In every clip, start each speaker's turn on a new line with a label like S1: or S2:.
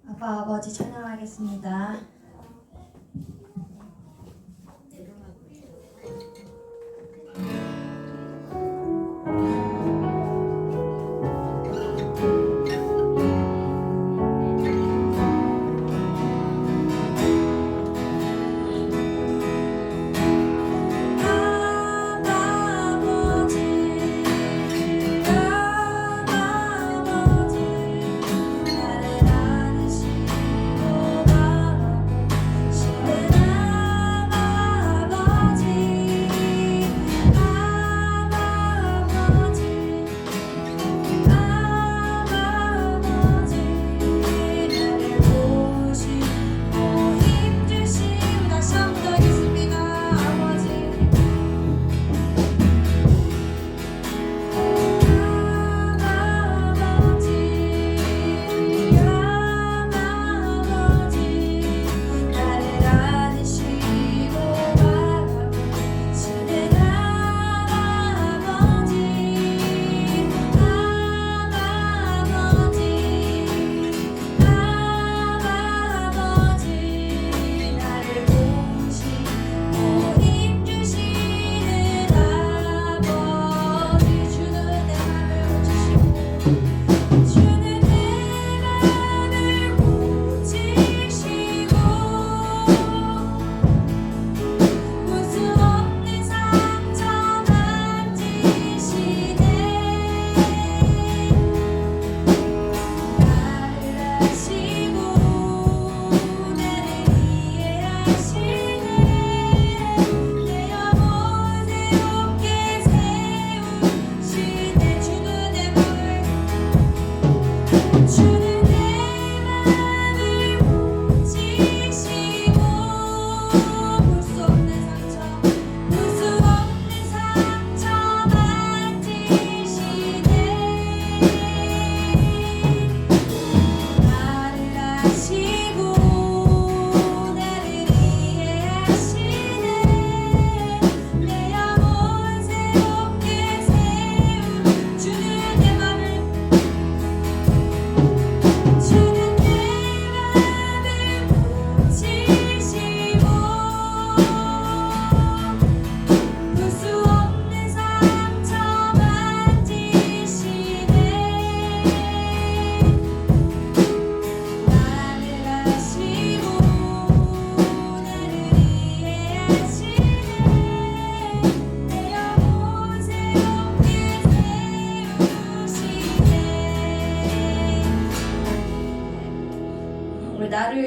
S1: 아빠 아버지 찬양하겠습니다.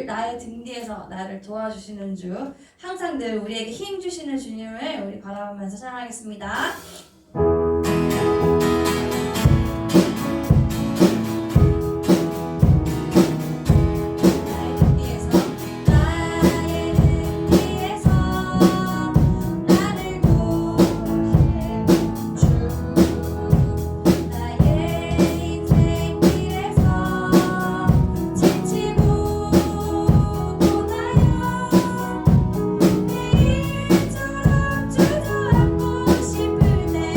S1: 나의 등 뒤에서 나를 도와주시는 주, 항상 늘 우리에게 힘 주시는 주님을 우리 바라보면서 찬양하겠습니다.
S2: 주저앉고 싶을 때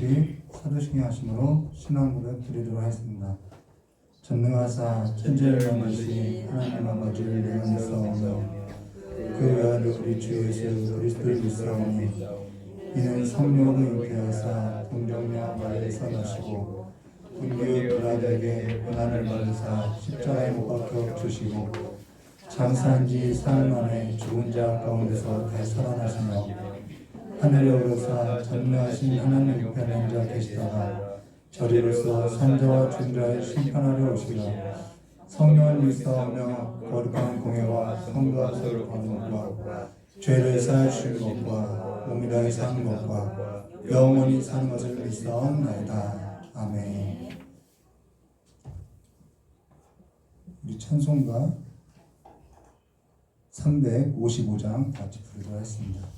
S2: 같이 사도신경 하심으로 신앙고백 드리도록 하겠습니다. 전능하사 천지를 만드신 하나님 아버지를 내가 믿사오며 그 외아들 우리 주 예수 그리스도를 믿사오니 이는 성령으로 잉태하사 동정녀 마리아에서 나시고 본디오 빌라도에게 고난을 받으사 십자가에 못 박혀 주시고 장사한 지 사흘 만에 죽은 자 가운데서 되살아나시며 하늘에 오르사 전능하신 하나님 우편에 앉아 계시다가 저리로서 산자와 중자를 심판하려 오시라. 성령을 믿사오며 거룩한 공예와 성도와 서로 받는 것과 죄를 사할 수 있는 것과 몸이 다해 사는 것과 영원히 사는 것을 믿사옵나이다. 아멘. 우리 찬송가 355장 같이 부르도록 하겠습니다.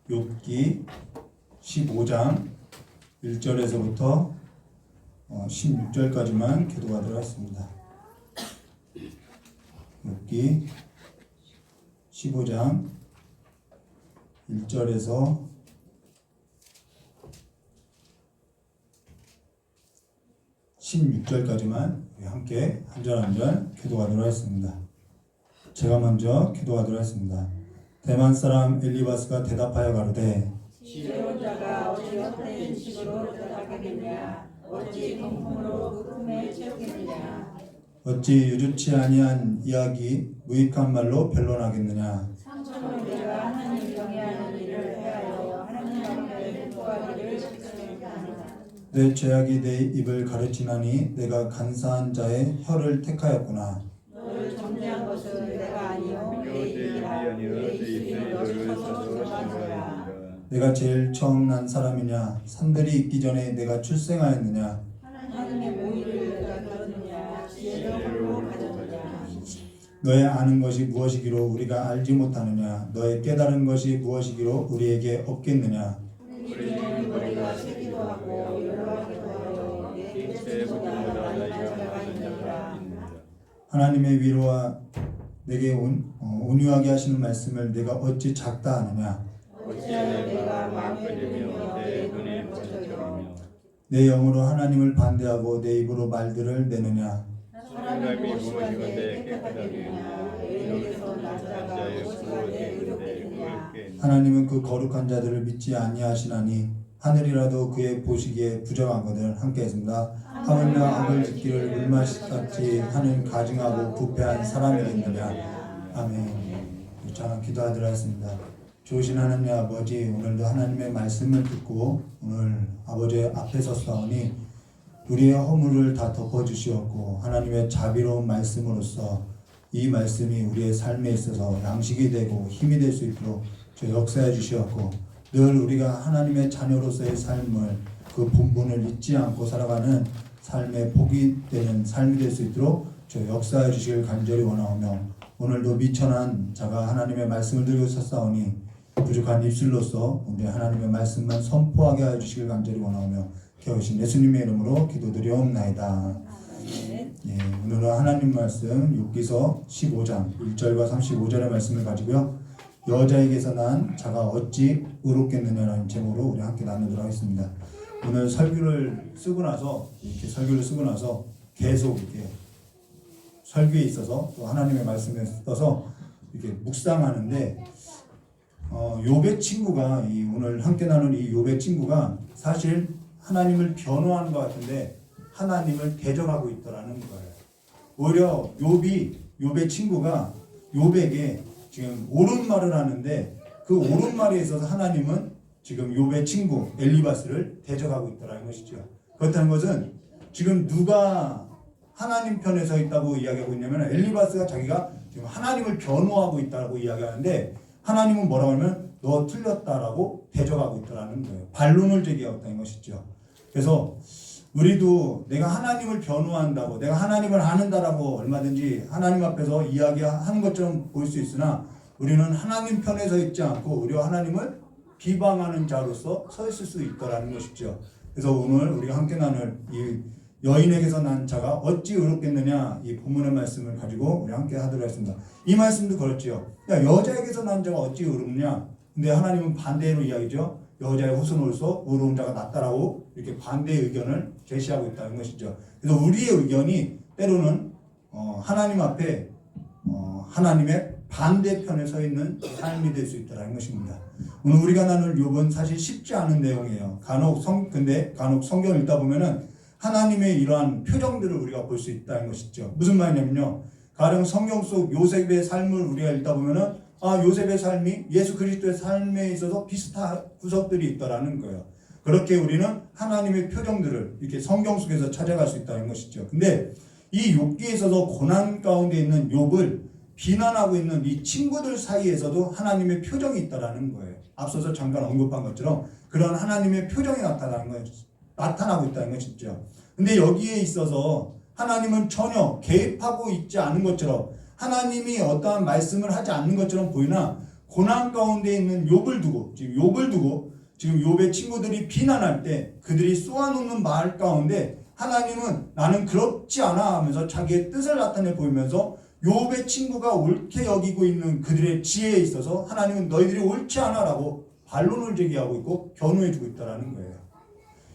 S2: 욥기 15장 1절에서부터 16절까지만 기도하도록 하겠습니다. 욥기 15장 1절에서 16절까지만 함께 한 절 한 절 기도하도록 하겠습니다. 제가 먼저 기도하도록 하겠습니다. 대만 사람 엘리바스가 대답하여 가로되
S3: 지혜로운 자가 어찌 헛된 식으로 대답하겠느냐 어찌 공품으로 그 품에 채우겠느냐
S2: 어찌 유주치 아니한 이야기 무익한 말로 변론하겠느냐
S3: 상처로 내가 하나님 경외하는 일을 해하여 하나님 앞에 구하기를 지키겠나이다.
S2: 내 죄악이 내 입을 가르치나니 내가 간사한 자의 혀를 택하였구나.
S3: 너를 정죄한 것은 내가 아니요 내 입이라 내 입술이 너를 서로 정하노라.
S2: 내가 제일 처음 난 사람이냐 산들이 있기 전에 내가 출생하였느냐
S3: 하나님의 모의를 내가 들었느냐 지혜로 가졌느냐
S2: 너의 아는 것이 무엇이기로 우리가 알지 못하느냐 너의 깨달은 것이 무엇이기로 우리에게 없겠느냐
S3: 우리는 머리가 새기도
S2: 하나님의 위로와 내게 온유하게 하시는 말씀을 내가 어찌 작다 하느냐.
S3: 어찌하여 내가 마음에 들으며 내 눈에 거쳐들며
S2: 내 영으로 하나님을 반대하고 내 입으로 말들을 내느냐.
S3: 하나님이 무엇이건대 깨끗하겠느냐 너희에게서 난 자가 무엇이건대 의롭겠느냐.
S2: 하나님은 그 거룩한 자들을 믿지 아니하시나니 하늘이라도 그의 보시기에 부정하거든. 함께 했습니다. 하물며 악을 짓기를 물맛같이 하는 가증하고 부패한 사람이겠느냐. 아멘. 자, 기도하도록 하겠습니다. 좋으신 하나님 아버지, 오늘도 하나님의 말씀을 듣고 오늘 아버지 앞에 섰사오니 우리의 허물을 다 덮어주시었고 하나님의 자비로운 말씀으로써 이 말씀이 우리의 삶에 있어서 양식이 되고 힘이 될 수 있도록 저 역사해 주시었고 늘 우리가 하나님의 자녀로서의 삶을 그 본분을 잊지 않고 살아가는 삶의 복이 되는 삶이 될 수 있도록 저 역사해 주시길 간절히 원하오며 오늘도 미천한 자가 하나님의 말씀을 들고 섰사오니 부족한 입술로서 우리 하나님의 말씀만 선포하게 해주시길 간절히 원하오며 겨우신 예수님의 이름으로 기도드리옵나이다. 예, 오늘은 하나님 말씀 욥기서 15장 1절과 35절의 말씀을 가지고요. 여자에게서 난 자가 어찌 의롭겠느냐라는 제목으로 우리 함께 나누도록 하겠습니다. 오늘 설교를 쓰고 나서 계속 이렇게 설교에 있어서 또 하나님의 말씀에 써서 이렇게 묵상하는데 욥의 친구가 오늘 함께 나눈 이 욥의 친구가 사실 하나님을 변호하는 것 같은데 하나님을 대적하고 있더라는 거예요. 오히려 욥의 친구가 욥에게 지금 옳은 말을 하는데 그 옳은 말에 있어서 하나님은 지금 욥의 친구 엘리바스를 대적하고 있더라는 것이죠. 그렇다는 것은 지금 누가 하나님 편에 서 있다고 이야기하고 있냐면 엘리바스가 자기가 지금 하나님을 변호하고 있다고 이야기하는데 하나님은 뭐라고 하면 너 틀렸다라고 대적하고 있더라는 거예요. 반론을 제기하고 있다는 것이죠. 그래서 우리도 내가 하나님을 변호한다고 내가 하나님을 아는다라고 얼마든지 하나님 앞에서 이야기하는 것처럼 보일 수 있으나 우리는 하나님 편에 서 있지 않고 우리와 하나님을 비방하는 자로서 서 있을 수 있더라는 것이죠. 그래서 오늘 우리가 함께 나눌 이 여인에게서 난 자가 어찌 의롭겠느냐 이 본문의 말씀을 가지고 우리 함께 하도록 하겠습니다. 이 말씀도 그렇지요. 여자에게서 난 자가 어찌 의롭냐. 근데 하나님은 반대로 이야기죠. 여자의 후손으로서 의로운 자가 낫다라고 이렇게 반대의 의견을 제시하고 있다는 것이죠. 그래서 우리의 의견이 때로는 하나님 앞에 하나님의 반대편에 서 있는 삶이 될 수 있다는 것입니다. 오늘 우리가 나눌 욥은 사실 쉽지 않은 내용이에요. 간혹 성경을 읽다 보면은 하나님의 이러한 표정들을 우리가 볼 수 있다는 것이죠. 무슨 말이냐면요. 가령 성경 속 요셉의 삶을 우리가 읽다 보면은 요셉의 삶이 예수 그리스도의 삶에 있어서 비슷한 구석들이 있다라는 거예요. 그렇게 우리는 하나님의 표정들을 이렇게 성경 속에서 찾아갈 수 있다는 것이죠. 근데 이 욥기에 있어서 고난 가운데 있는 욥을 비난하고 있는 이 친구들 사이에서도 하나님의 표정이 있다라는 거예요. 앞서서 잠깐 언급한 것처럼 그런 하나님의 표정이 나타나고 있다는 것이죠. 근데 여기에 있어서 하나님은 전혀 개입하고 있지 않은 것처럼 하나님이 어떠한 말씀을 하지 않는 것처럼 보이나 고난 가운데 있는 욥을 두고 지금 욥의 친구들이 비난할 때 그들이 쏘아놓는 말 가운데 하나님은 나는 그렇지 않아 하면서 자기의 뜻을 나타내 보이면서 욥의 친구가 옳게 여기고 있는 그들의 지혜에 있어서 하나님은 너희들이 옳지 않아 라고 반론을 제기하고 있고 변호해주고 있다는 거예요.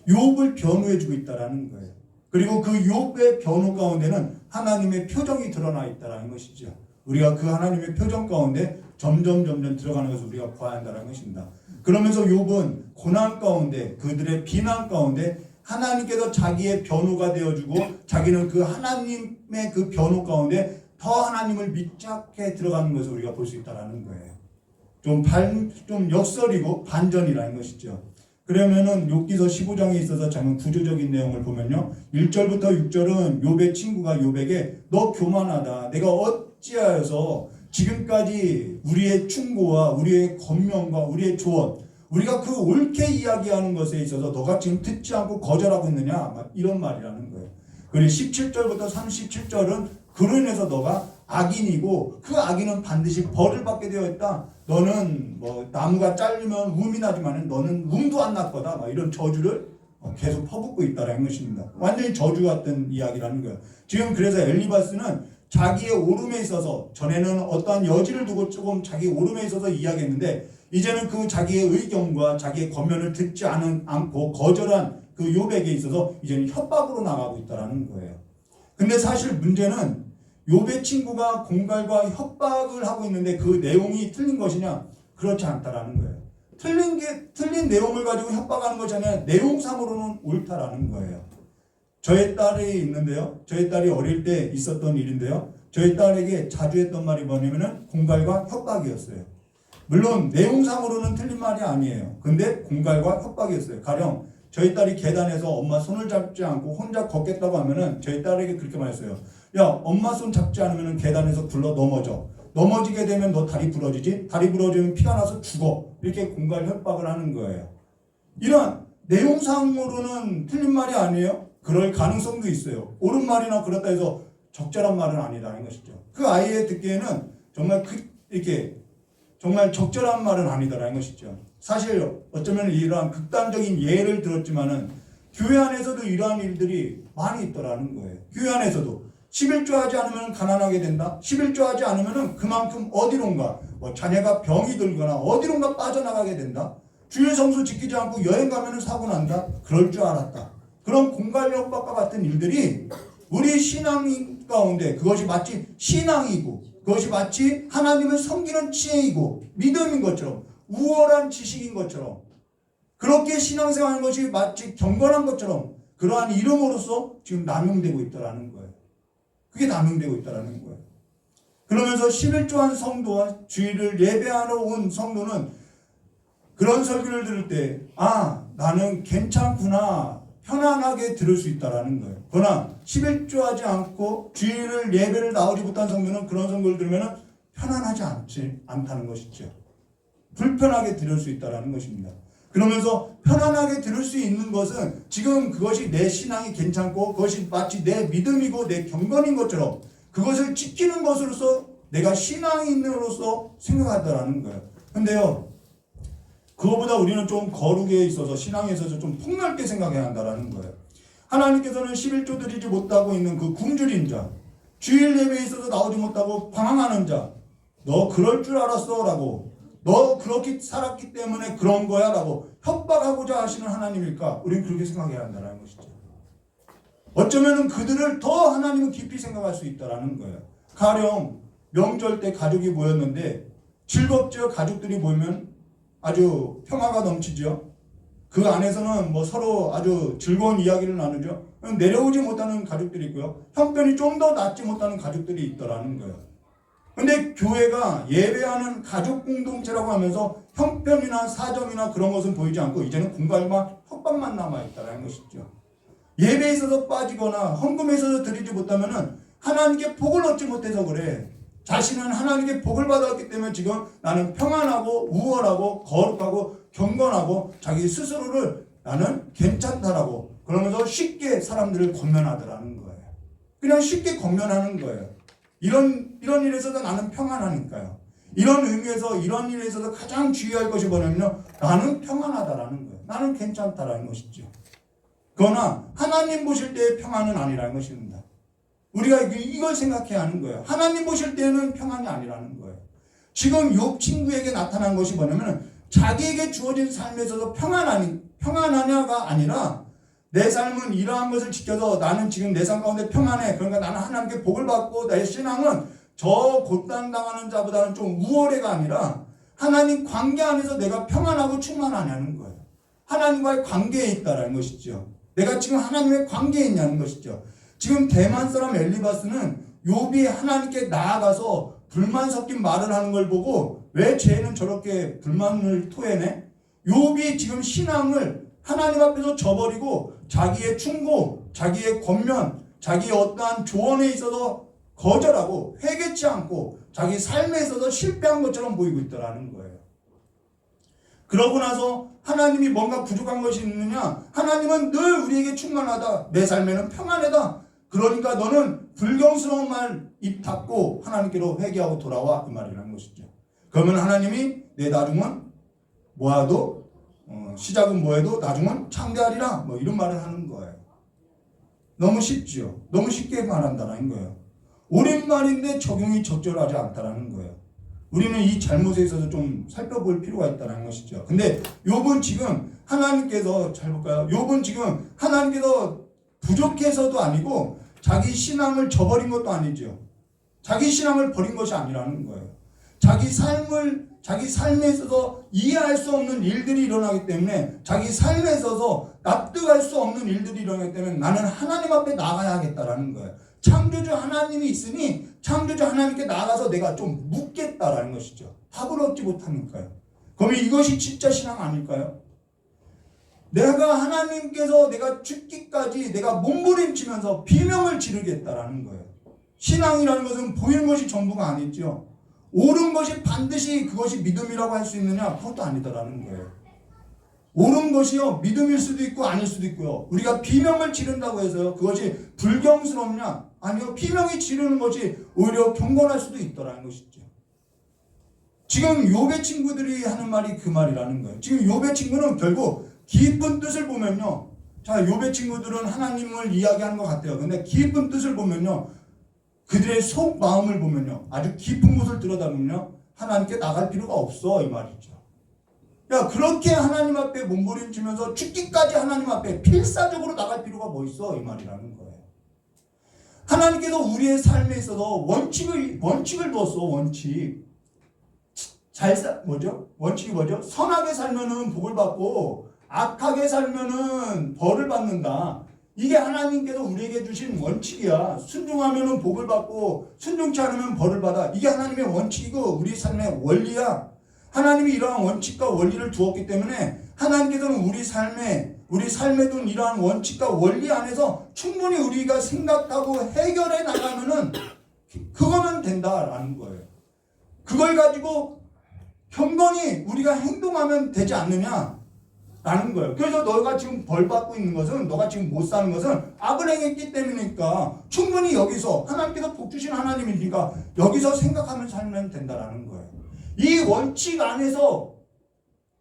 S2: 욥을 변호해주고 있다는 거예요. 그리고 그 욥의 변호 가운데는 하나님의 표정이 드러나 있다는 것이죠. 우리가 그 하나님의 표정 가운데 점점 들어가는 것을 우리가 봐야 한다는 것입니다. 그러면서 욥은 고난 가운데 그들의 비난 가운데 하나님께서 자기의 변호가 되어주고 자기는 그 하나님의 그 변호 가운데 더 하나님을 믿게 들어가는 것을 우리가 볼 수 있다는 거예요. 좀 역설이고 반전이라는 것이죠. 그러면은 욥기서 15장에 있어서 잠깐 구조적인 내용을 보면요. 1절부터 6절은 욥의 친구가 욥에게 너 교만하다. 내가 어찌하여서 지금까지 우리의 충고와 우리의 권면과 우리의 조언 우리가 그 옳게 이야기하는 것에 있어서 너가 지금 듣지 않고 거절하고 있느냐 막 이런 말이라는 거예요. 그리고 17절부터 37절은 그로 인해서 너가 악인이고 그 악인은 반드시 벌을 받게 되어 있다. 너는 나무가 잘리면 움이 나지만 너는 움도 안 날 거다. 막 이런 저주를 계속 퍼붓고 있다라는 것입니다. 완전히 저주 같은 이야기라는 거예요. 지금 그래서 엘리바스는
S4: 자기의 오름에 있어서 전에는 어떠한 여지를 두고 조금 자기 오름에 있어서 이야기했는데 이제는 그 자기의 의견과 자기의 권면을 듣지 않고 거절한 그 욥에게 있어서 이제는 협박으로 나가고 있다는 거예요. 근데 사실 문제는 욥의 친구가 공갈과 협박을 하고 있는데 그 내용이 틀린 것이냐? 그렇지 않다라는 거예요. 틀린 내용을 가지고 협박하는 것이 아니라 내용상으로는 옳다라는 거예요. 저의 딸이 있는데요. 저희 딸이 어릴 때 있었던 일인데요. 저희 딸에게 자주 했던 말이 뭐냐면은 공갈과 협박이었어요. 물론 내용상으로는 틀린 말이 아니에요. 근데 공갈과 협박이었어요. 가령 저희 딸이 계단에서 엄마 손을 잡지 않고 혼자 걷겠다고 하면은 저희 딸에게 그렇게 말했어요. 야, 엄마 손 잡지 않으면 계단에서 굴러 넘어져. 넘어지게 되면 너 다리 부러지지? 다리 부러지면 피가 나서 죽어. 이렇게 공갈 협박을 하는 거예요. 이런 내용상으로는 틀린 말이 아니에요. 그럴 가능성도 있어요. 옳은 말이나 그렇다 해서 적절한 말은 아니라는 것이죠. 그 아이의 듣기에는 정말 이렇게 정말 적절한 말은 아니다라는 것이죠. 사실 어쩌면 이러한 극단적인 예를 들었지만은 교회 안에서도 이러한 일들이 많이 있더라는 거예요. 교회 안에서도 11조 하지 않으면 가난하게 된다. 11조 하지 않으면 그만큼 어디론가 자녀가 병이 들거나 어디론가 빠져나가게 된다. 주일 성수 지키지 않고 여행 가면 사고 난다. 그럴 줄 알았다. 그런 공갈 협박과 같은 일들이 우리 신앙 가운데 그것이 마치 신앙이고 그것이 마치 하나님을 섬기는 지혜이고 믿음인 것처럼 우월한 지식인 것처럼 그렇게 신앙생활하는 것이 마치 경건한 것처럼 그러한 이름으로서 지금 남용되고 있다는 거예요. 그게 남용되고 있다는 거예요. 그러면서 11조한 성도와 주일을 예배하러 온 성도는 그런 설교를 들을 때 나는 괜찮구나 편안하게 들을 수 있다는 거예요. 그러나 11조 하지 않고 주일을 예배를 나오지 못한 성도는 그런 성교를 들으면 편안하지 않다는 것이죠. 불편하게 들을 수 있다는 것입니다. 그러면서 편안하게 들을 수 있는 것은 지금 그것이 내 신앙이 괜찮고 그것이 마치 내 믿음이고 내 경건인 것처럼 그것을 지키는 것으로서 내가 신앙인으로서 생각한다는 거예요. 근데요, 그거보다 우리는 좀 거룩에 있어서 신앙에 있어서 좀 폭넓게 생각해야 한다는 거예요. 하나님께서는 11조 드리지 못하고 있는 그 굶주린 자, 주일 예배에 있어서 나오지 못하고 방황하는 자, 너 그럴 줄 알았어 라고, 너 그렇게 살았기 때문에 그런 거야 라고 협박하고자 하시는 하나님일까? 우리는 그렇게 생각해야 한다는 것이죠. 어쩌면 그들을 더 하나님은 깊이 생각할 수 있다는 거예요. 가령 명절 때 가족이 모였는데 즐겁죠. 가족들이 모이면 아주 평화가 넘치죠. 그 안에서는 서로 아주 즐거운 이야기를 나누죠. 내려오지 못하는 가족들이 있고요. 형편이 좀 더 낫지 못하는 가족들이 있더라는 거예요. 근데 교회가 예배하는 가족 공동체라고 하면서 형편이나 사정이나 그런 것은 보이지 않고 이제는 공갈과 협박만 남아있다는 것이죠. 예배에 있어서 빠지거나 헌금에 있어서 드리지 못하면 하나님께 복을 얻지 못해서 그래. 자신은 하나님께 복을 받았기 때문에 지금 나는 평안하고 우월하고 거룩하고 경건하고 자기 스스로를 나는 괜찮다라고 그러면서 쉽게 사람들을 권면하더라는 거예요. 그냥 쉽게 권면하는 거예요. 이런 일에 있어서 나는 평안하니까요. 이런 의미에서 이런 일에 있어서 가장 주의할 것이 뭐냐면요. 나는 평안하다라는 거예요. 나는 괜찮다라는 것이죠. 그러나 하나님 보실 때의 평안은 아니라는 것입니다. 우리가 이걸 생각해야 하는 거예요. 하나님 보실 때는 평안이 아니라는 거예요. 지금 욥 친구에게 나타난 것이 뭐냐면 자기에게 주어진 삶에 있어서 평안하냐가 아니라 내 삶은 이러한 것을 지켜서 나는 지금 내 삶 가운데 평안해. 그러니까 나는 하나님께 복을 받고 내 신앙은 저 고난당하는 자보다는 좀 우월해가 아니라 하나님 관계 안에서 내가 평안하고 충만하냐는 거예요. 하나님과의 관계에 있다라는 것이죠. 내가 지금 하나님의 관계에 있냐는 것이죠. 지금 대만 사람 엘리바스는 욥이 하나님께 나아가서 불만 섞인 말을 하는 걸 보고 왜 쟤는 저렇게 불만을 토해내? 욥이 지금 신앙을 하나님 앞에서 저버리고 자기의 충고, 자기의 권면, 자기의 어떠한 조언에 있어서 거절하고 회개치 않고 자기 삶에 있어서 실패한 것처럼 보이고 있더라는 거예요. 그러고 나서 하나님이 뭔가 부족한 것이 있느냐? 하나님은 늘 우리에게 충만하다. 내 삶에는 평안하다. 그러니까 너는 불경스러운 말 입 닫고 하나님께로 회개하고 돌아와 그 말이라는 것이죠. 그러면 하나님이 내 나중은 뭐하도 시작은 뭐해도 나중은 창대하리라 이런 말을 하는 거예요. 너무 쉽지요. 너무 쉽게 말한다는 거예요. 옳은 말인데 적용이 적절하지 않다라는 거예요. 우리는 이 잘못에 있어서 좀 살펴볼 필요가 있다는 것이죠. 근데 욥은 지금 하나님께서, 잘 볼까요? 욥은 지금 하나님께서 부족해서도 아니고 자기 신앙을 저버린 것도 아니죠. 자기 신앙을 버린 것이 아니라는 거예요. 자기 삶에 있어서 이해할 수 없는 일들이 일어나기 때문에, 자기 삶에 있어서 납득할 수 없는 일들이 일어나기 때문에 나는 하나님 앞에 나가야겠다라는 거예요. 창조주 하나님이 있으니 창조주 하나님께 나가서 내가 좀 묻겠다라는 것이죠. 답을 얻지 못하니까요. 그러면 이것이 진짜 신앙 아닐까요? 내가 하나님께서 내가 죽기까지 내가 몸부림치면서 비명을 지르겠다라는 거예요. 신앙이라는 것은 보이는 것이 전부가 아니죠. 옳은 것이 반드시 그것이 믿음이라고 할 수 있느냐? 그것도 아니다라는 거예요. 옳은 것이요, 믿음일 수도 있고 아닐 수도 있고요. 우리가 비명을 지른다고 해서요, 그것이 불경스럽냐? 아니요, 비명이 지르는 것이 오히려 경건할 수도 있더라는 것이죠. 지금 욥의 친구들이 하는 말이 그 말이라는 거예요. 지금 욥의 친구는 결국 깊은 뜻을 보면요, 자, 욥의 친구들은 하나님을 이야기하는 것 같아요. 근데 깊은 뜻을 보면요, 그들의 속 마음을 보면요, 아주 깊은 곳을 들여다보면요, 하나님께 나갈 필요가 없어, 이 말이죠. 야, 그렇게 하나님 앞에 몸부림치면서 죽기까지 하나님 앞에 필사적으로 나갈 필요가 뭐 있어, 이 말이라는 거예요. 하나님께서 우리의 삶에 있어서 원칙을 두었어. 원칙이 뭐죠? 선하게 살면은 복을 받고 악하게 살면은 벌을 받는다. 이게 하나님께서 우리에게 주신 원칙이야. 순종하면은 복을 받고 순종치 않으면 벌을 받아. 이게 하나님의 원칙이고 우리 삶의 원리야. 하나님이 이러한 원칙과 원리를 두었기 때문에 하나님께서는 우리 삶에 둔 이러한 원칙과 원리 안에서 충분히 우리가 생각하고 해결해 나가면은 그거면 된다라는 거예요. 그걸 가지고 경건히 우리가 행동하면 되지 않느냐라는 거예요. 그래서 너가 지금 벌 받고 있는 것은, 너가 지금 못 사는 것은 악을 행했기 때문이니까 충분히 여기서 하나님께서 복 주신 하나님이니까 여기서 생각하면 살면 된다라는 거예요. 이 원칙 안에서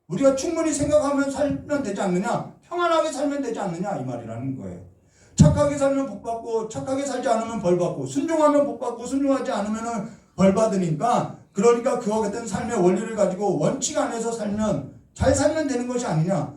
S4: 우리가 충분히 생각하면 살면 되지 않느냐, 평안하게 살면 되지 않느냐, 이 말이라는 거예요. 착하게 살면 복 받고 착하게 살지 않으면 벌 받고, 순종하면 복 받고 순종하지 않으면 벌 받으니까, 그러니까 그와 같은 삶의 원리를 가지고 원칙 안에서 잘 살면 되는 것이 아니냐.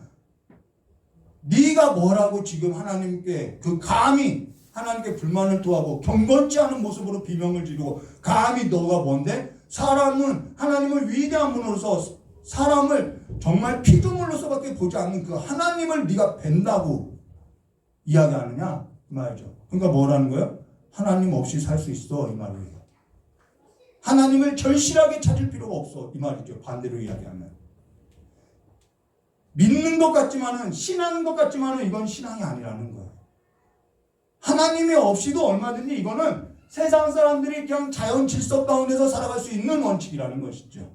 S4: 네가 뭐라고 지금 하나님께 감히 하나님께 불만을 토하고 경건치 않은 모습으로 비명을 지르고, 감히 너가 뭔데? 사람은 하나님을 위대한 분으로서, 사람을 정말 피조물로서밖에 보지 않는 그 하나님을 네가 뵌다고 이야기하느냐, 이 말이죠. 그러니까 뭐라는 거예요? 하나님 없이 살 수 있어, 이 말이에요. 하나님을 절실하게 찾을 필요가 없어, 이 말이죠. 반대로 이야기하면 믿는 것 같지만은, 신앙인 것 같지만은 이건 신앙이 아니라는 거예요. 하나님이 없이도 얼마든지 이거는 세상 사람들이 그냥 자연 질서 가운데서 살아갈 수 있는 원칙이라는 것이죠.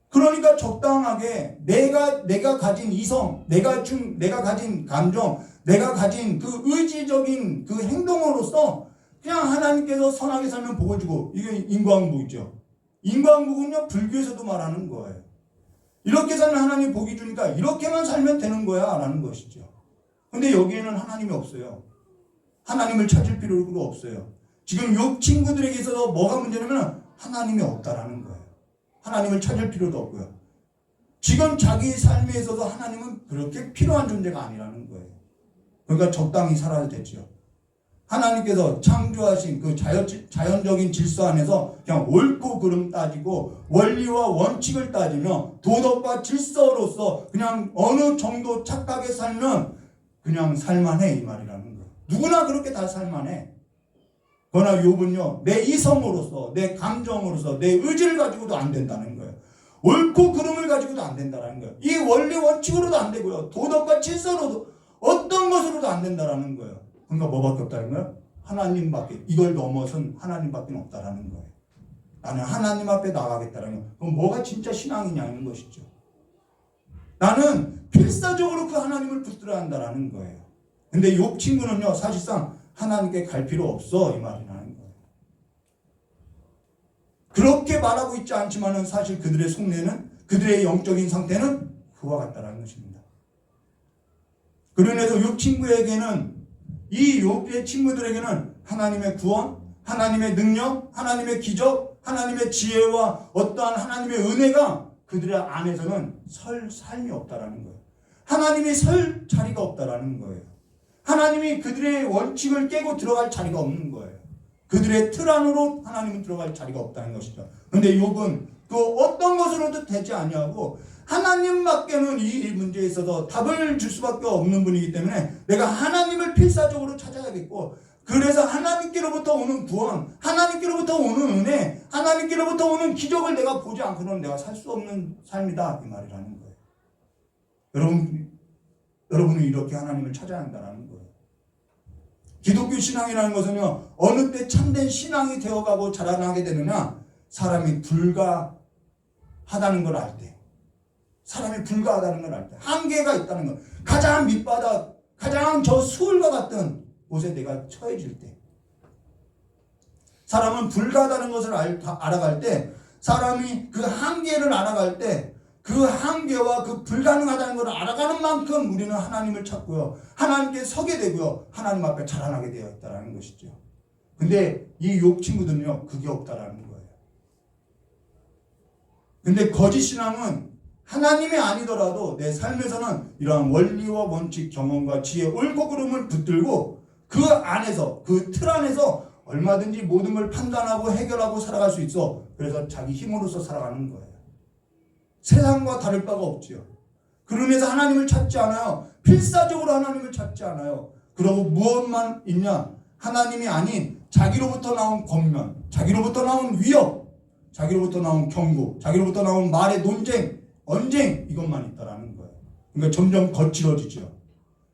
S4: 그러니까 적당하게 내가 가진 이성, 내가 가진 감정, 내가 가진 그 의지적인 그 행동으로서 그냥 하나님께서 선하게 살면 복을 주고, 이게 인과응복이죠. 인과응복은요, 불교에서도 말하는 거예요. 이렇게 살면 하나님 복이 주니까 이렇게만 살면 되는 거야 라는 것이죠. 근데 여기에는 하나님이 없어요. 하나님을 찾을 필요가 없어요. 지금 욥 친구들에게 있어서 뭐가 문제냐면 하나님이 없다라는 거예요. 하나님을 찾을 필요도 없고요. 지금 자기 삶에 있어서 하나님은 그렇게 필요한 존재가 아니라는 거예요. 그러니까 적당히 살아야 되죠. 하나님께서 창조하신 그 자연적인 질서 안에서 그냥 옳고 그름 따지고 원리와 원칙을 따지며 도덕과 질서로서 그냥 어느 정도 착하게 살면 그냥 살만해, 이 말이라는 거예요. 누구나 그렇게 다 살만해. 그러나 욥은요, 내 이성으로서, 내 감정으로서, 내 의지를 가지고도 안 된다는 거예요. 옳고 그름을 가지고도 안 된다는 거예요. 이 원리 원칙으로도 안 되고요, 도덕과 질서로도 어떤 것으로도 안 된다는 거예요. 그러니까 뭐밖에 없다는 거예요? 하나님밖에, 이걸 넘어선 하나님밖에 없다라는 거예요. 나는 하나님 앞에 나가겠다는 거예요. 그럼 뭐가 진짜 신앙이냐는 것이죠. 나는 필사적으로 그 하나님을 붙들어야 한다라는 거예요. 근데 욥 친구는요, 사실상 하나님께 갈 필요 없어, 이 말이라는 거예요. 그렇게 말하고 있지 않지만은 사실 그들의 속내는, 그들의 영적인 상태는 그와 같다라는 것입니다. 그러면서 욥 친구에게는, 이 욥의 친구들에게는 하나님의 구원, 하나님의 능력, 하나님의 기적, 하나님의 지혜와 어떠한 하나님의 은혜가 그들의 안에서는 설 삶이 없다라는 거예요. 하나님이 설 자리가 없다라는 거예요. 하나님이 그들의 원칙을 깨고 들어갈 자리가 없는 거예요. 그들의 틀 안으로 하나님은 들어갈 자리가 없다는 것이죠. 그런데 욥은 그 어떤 것으로도 되지 아니하고 하나님밖에는 이 문제에 있어서 답을 줄 수밖에 없는 분이기 때문에 내가 하나님을 필사적으로 찾아야겠고, 그래서 하나님께로부터 오는 구원, 하나님께로부터 오는 은혜, 하나님께로부터 오는 기적을 내가 보지 않고는 내가 살 수 없는 삶이다, 이 말이라는 거예요. 여러분이 이렇게 하나님을 찾아야 한다는 거예요. 기독교 신앙이라는 것은요, 어느 때 참된 신앙이 되어가고 자라나게 되느냐, 사람이 불가하다는 걸 알 때, 사람이 불가하다는 걸 알 때, 한계가 있다는 것, 가장 밑바닥, 가장 저 수울과 같은 곳에 내가 처해질 때, 사람은 불가하다는 것을 알아갈 때, 사람이 그 한계를 알아갈 때, 그 한계와 그 불가능하다는 것을 알아가는 만큼 우리는 하나님을 찾고요, 하나님께 서게 되고요, 하나님 앞에 자라나게 되어 있다는 것이죠. 근데 이 욥 친구들은요, 그게 없다라는 거예요. 근데 거짓 신앙은 하나님이 아니더라도 내 삶에서는 이러한 원리와 원칙, 경험과 지혜, 옳고 그름을 붙들고 그 안에서, 그 틀 안에서 얼마든지 모든 걸 판단하고 해결하고 살아갈 수 있어. 그래서 자기 힘으로서 살아가는 거예요. 세상과 다를 바가 없지요. 그러면서 하나님을 찾지 않아요. 필사적으로 하나님을 찾지 않아요. 그러고 무엇만 있냐? 하나님이 아닌 자기로부터 나온 권면, 자기로부터 나온 위협, 자기로부터 나온 경고, 자기로부터 나온 말의 논쟁, 언쟁, 이것만 있다라는 거예요. 그러니까 점점 거칠어지죠.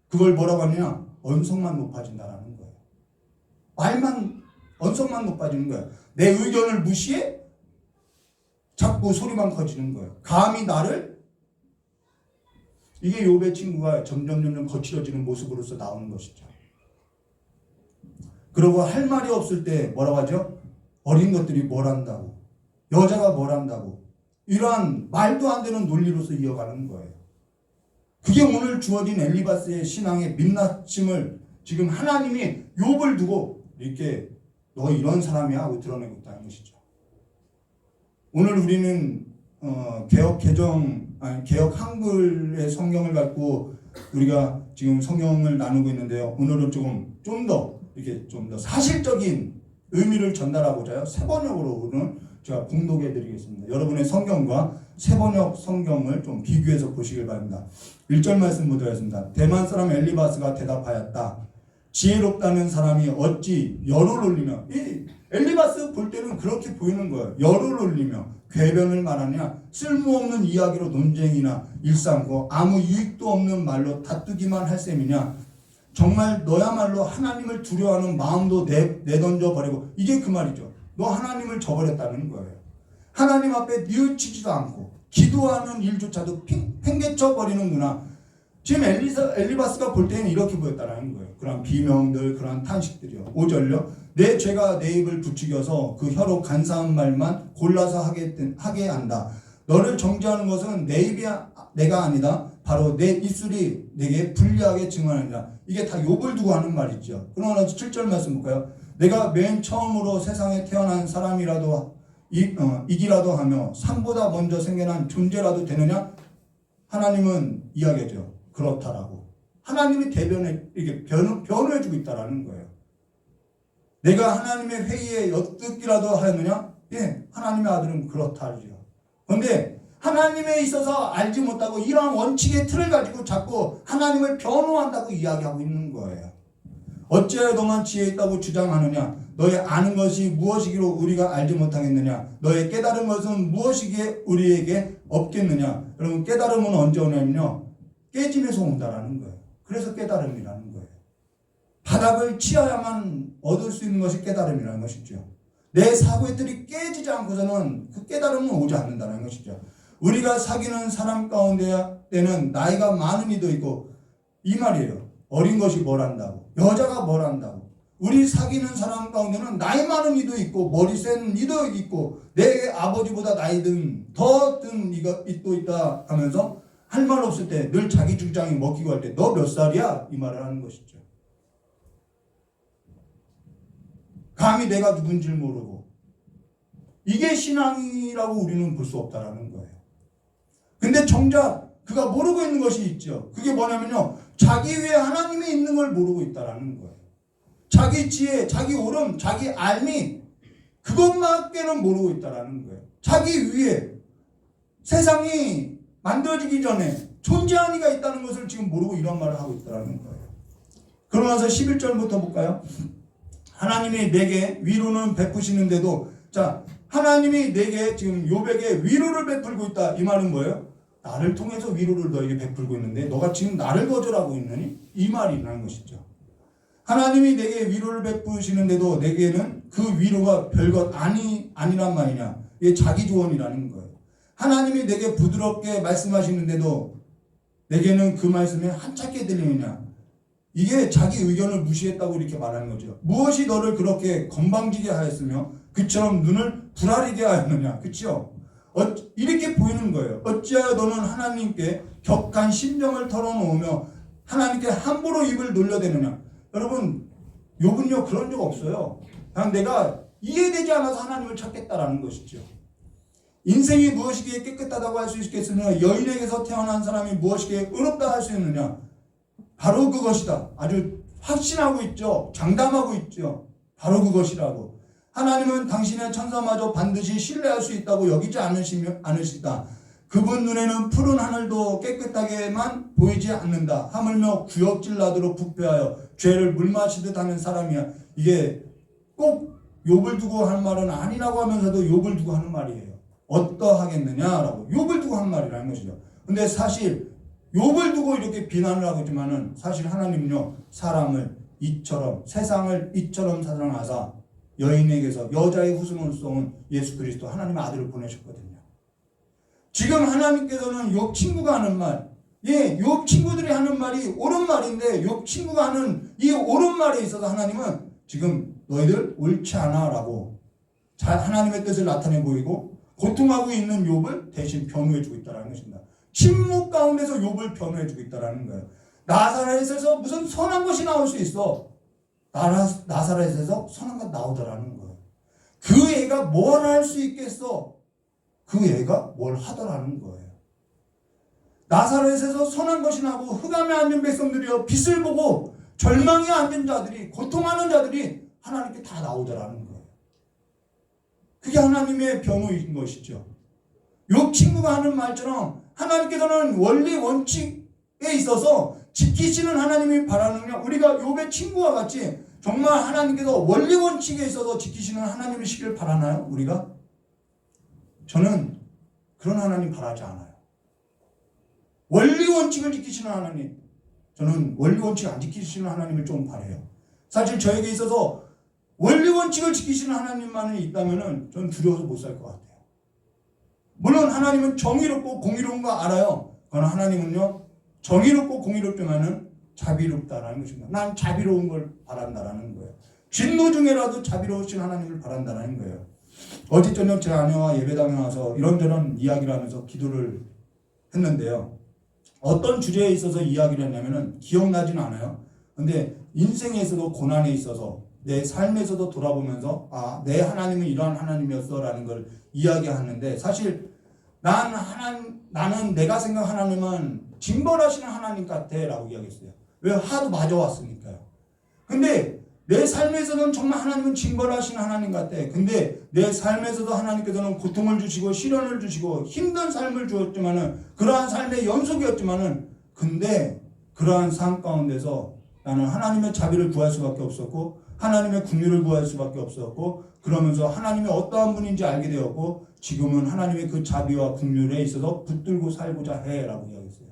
S4: 그걸 뭐라고 하느냐? 언성만 높아진다라는 거예요. 언성만 높아지는 거예요. 내 의견을 무시해? 자꾸 소리만 커지는 거예요. 감히 나를? 이게 욥의 친구가 점점 거칠어지는 모습으로서 나오는 것이죠. 그러고 할 말이 없을 때 뭐라고 하죠? 어린 것들이 뭘 한다고, 여자가 뭘 한다고, 이러한 말도 안 되는 논리로서 이어가는 거예요. 그게 오늘 주어진 엘리바스의 신앙의 민낯임을 지금 하나님이 욥을 두고 이렇게 너 이런 사람이야 하고 드러내고 있다는 것이죠. 오늘 우리는 개역 한글의 성경을 갖고 우리가 지금 성경을 나누고 있는데요. 오늘은 좀 더 사실적인 의미를 전달하고자요, 새번역으로는 제가 봉독해 드리겠습니다. 여러분의 성경과 새번역 성경을 좀 비교해서 보시길 바랍니다. 1절 말씀 보도록 하겠습니다. 대만 사람 엘리바스가 대답하였다. 지혜롭다는 사람이 어찌 열을 올리며, 이 엘리바스 볼 때는 그렇게 보이는 거예요. 열을 올리며 궤변을 말하냐, 쓸모없는 이야기로 논쟁이나 일삼고 아무 유익도 없는 말로 다투기만 할 셈이냐. 정말 너야말로 하나님을 두려워하는 마음도 내던져 버리고, 이게 그 말이죠. 너 하나님을 저버렸다는 거예요. 하나님 앞에 뉘우치지도 않고 기도하는 일조차도 팽개쳐 버리는구나. 지금 엘리바스가 볼 때는 이렇게 보였다는 거예요. 그런 비명들, 그런 탄식들이요. 5절요. 내 죄가 내 입을 부추겨서 그 혀로 간사한 말만 골라서 하게 한다. 너를 정죄하는 것은 내 입이 내가 아니다. 바로 내 입술이 내게 불리하게 증언하니라. 이게 다 욥을 두고 하는 말이죠. 그러나 7절 말씀 볼까요? 내가 맨 처음으로 세상에 태어난 사람이라도 이기라도 하며 산보다 먼저 생겨난 존재라도 되느냐? 하나님은 이야기하죠. 그렇다라고. 하나님이 이렇게 변호해주고 있다라는 거예요. 내가 하나님의 회의에 엿듣기라도 하느냐? 예, 하나님의 아들은 그렇다죠. 그런데 하나님에 있어서 알지 못하고 이러한 원칙의 틀을 가지고 자꾸 하나님을 변호한다고 이야기하고 있는 거예요. 어찌하여 너만 지혜 있다고 주장하느냐? 너의 아는 것이 무엇이기로 우리가 알지 못하겠느냐? 너의 깨달은 것은 무엇이기에 우리에게 없겠느냐? 여러분, 깨달음은 언제 오냐면요, 깨짐에서 온다라는 거예요. 그래서 깨달음이라는 거예요. 바닥을 치어야만 얻을 수 있는 것이 깨달음이라는 것이죠. 내 사고의 틀이 깨지지 않고서는 그 깨달음은 오지 않는다는 것이죠. 우리가 사귀는 사람 가운데는 나이가 많은 이도 있고, 이 말이에요. 어린 것이 뭘 한다고, 여자가 뭘 한다고. 우리 사귀는 사람 가운데는 나이 많은 이도 있고 머리 센 이도 있고 내 아버지보다 나이 더 든 이도 있다 하면서 할 말 없을 때 늘 자기 주장이 먹히고 할 때 너 몇 살이야? 이 말을 하는 것이죠. 감히 내가 누군지를 모르고. 이게 신앙이라고 우리는 볼 수 없다라는 거예요. 근데 정작 그가 모르고 있는 것이 있죠. 그게 뭐냐면요, 자기 위에 하나님이 있는 걸 모르고 있다라는 거예요. 자기 지혜, 자기 오름, 자기 알미, 그것밖에는 모르고 있다라는 거예요. 자기 위에 세상이 만들어지기 전에 존재한 이가 있다는 것을 지금 모르고 이런 말을 하고 있다라는 거예요. 그러면서 11절부터 볼까요? 하나님이 내게 위로는 베푸시는데도, 자, 하나님이 내게 지금 욥에게 위로를 베풀고 있다. 이 말은 뭐예요? 나를 통해서 위로를 너에게 베풀고 있는데 너가 지금 나를 거절하고 있느니? 이 말이라는 것이죠. 하나님이 내게 위로를 베푸시는데도 내게는 그 위로가 별것 아니란 말이냐. 이게 자기 조언이라는 거예요. 하나님이 내게 부드럽게 말씀하시는데도 내게는 그 말씀이 한참게 들리느냐. 이게 자기 의견을 무시했다고 이렇게 말하는 거죠. 무엇이 너를 그렇게 건방지게 하였으며 그처럼 눈을 부라리게 하였느냐. 그렇죠? 이렇게 보이는 거예요. 어찌하여 너는 하나님께 격한 심정을 털어놓으며 하나님께 함부로 입을 놀려대느냐. 여러분, 욥은요 그런 적 없어요. 그냥 내가 이해되지 않아서 하나님을 찾겠다라는 것이죠. 인생이 무엇이기에 깨끗하다고 할 수 있겠으며 여인에게서 태어난 사람이 무엇이기에 의롭다 할 수 있느냐. 바로 그것이다. 아주 확신하고 있죠. 장담하고 있죠. 바로 그것이라고. 하나님은 당신의 천사마저 반드시 신뢰할 수 있다고 여기지 않으시다. 그분 눈에는 푸른 하늘도 깨끗하게만 보이지 않는다. 하물며 구역질 나도록 부패하여 죄를 물마시듯 하는 사람이야. 이게 꼭 욥을 두고 한 말은 아니라고 하면서도 욥을 두고 하는 말이에요. 어떠하겠느냐라고 욥을 두고 한 말이라는 것이죠. 근데 사실 욥을 두고 이렇게 비난을 하고 있지만은 사실 하나님은요 사람을 이처럼, 세상을 이처럼 사랑하사 여인에게서 여자의 후손을 쏘은 예수 그리스도 하나님의 아들을 보내셨거든요. 지금 하나님께서는 욥 친구가 하는 말, 욥 친구들이 하는 말이 옳은 말인데 욥 친구가 하는 이 옳은 말에 있어서 하나님은 지금 너희들 옳지 않아 라고 하나님의 뜻을 나타내 보이고 고통하고 있는 욥을 대신 변호해주고 있다는 것입니다. 침묵 가운데서 욥을 변호해주고 있다는 거예요. 나사렛에서 무슨 선한 것이 나올 수 있어. 나사렛에서 선한 것 나오더라는 거예요. 그 애가 뭘 할 수 있겠어? 그 애가 뭘 하더라는 거예요. 나사렛에서 선한 것이 나고 흑암에 앉은 백성들이여 빛을 보고 절망에 앉은 자들이, 고통하는 자들이 하나님께 다 나오더라는 거예요. 그게 하나님의 변호인 것이죠. 욥 친구가 하는 말처럼 하나님께서는 원리 원칙에 있어서 지키시는 하나님이 바라는 게 우리가 욥의 친구와 같이 정말 하나님께서 원리 원칙에 있어서 지키시는 하나님이시길 바라나요? 우리가? 저는 그런 하나님 바라지 않아요. 원리 원칙을 지키시는 하나님, 저는 원리 원칙 안 지키시는 하나님을 좀 바라요. 사실 저에게 있어서 원리 원칙을 지키시는 하나님만이 있다면 저는 두려워서 못 살 것 같아요. 물론 하나님은 정의롭고 공의로운 거 알아요. 그러나 하나님은요 정의롭고 공의롭지만은 자비롭다라는 것입니다. 난 자비로운 걸 바란다라는 거예요. 진노 중에라도 자비로우신 하나님을 바란다라는 거예요. 어제 저녁 제 아내와 예배당에 와서 이런저런 이야기를 하면서 기도를 했는데요. 어떤 주제에 있어서 이야기를 했냐면은 기억나지는 않아요. 근데 인생에 있어도 고난에 있어서 내 삶에서도 돌아보면서 내 하나님은 이러한 하나님이었어 라는 걸 이야기하는데 사실 나는 내가 생각하는 하나님은 징벌하시는 하나님 같아 라고 이야기했어요. 왜? 하도 맞아왔으니까요. 근데 내 삶에서는 정말 하나님은 징벌하시는 하나님 같아. 근데 내 삶에서도 하나님께서는 고통을 주시고 시련을 주시고 힘든 삶을 주었지만은 그러한 삶의 연속이었지만은 근데 그러한 삶 가운데서 나는 하나님의 자비를 구할 수밖에 없었고 하나님의 긍휼을 구할 수밖에 없었고 그러면서 하나님이 어떠한 분인지 알게 되었고 지금은 하나님의 그 자비와 긍휼에 있어서 붙들고 살고자 해라고 이야기했어요.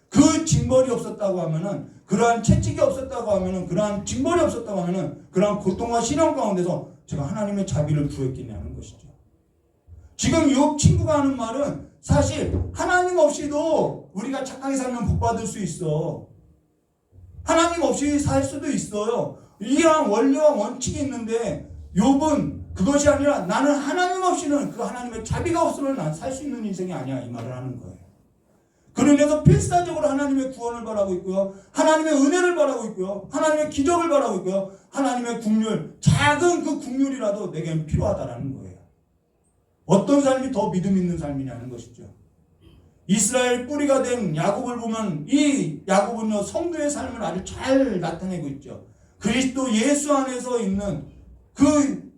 S4: 그 징벌이 없었다고 하면은 그러한 채찍이 없었다고 하면은 그러한 징벌이 없었다고 하면은 그러한 고통과 시련 가운데서 제가 하나님의 자비를 구했겠냐는 것이죠. 지금 욥 친구가 하는 말은 사실 하나님 없이도 우리가 착하게 살면 복 받을 수 있어. 하나님 없이 살 수도 있어요. 이러한 원리와 원칙이 있는데 욥은 그것이 아니라 나는 하나님 없이는 그 하나님의 자비가 없으면 난 살 수 있는 인생이 아니야 이 말을 하는 거예요. 그러면서 필사적으로 하나님의 구원을 바라고 있고요. 하나님의 은혜를 바라고 있고요. 하나님의 기적을 바라고 있고요. 하나님의 국률, 작은 그 국률이라도 내게는 필요하다라는 거예요. 어떤 삶이 더 믿음 있는 삶이냐는 것이죠. 이스라엘 뿌리가 된 야곱을 보면 이 야곱은요 성도의 삶을 아주 잘 나타내고 있죠. 그리스도 예수 안에서 있는 그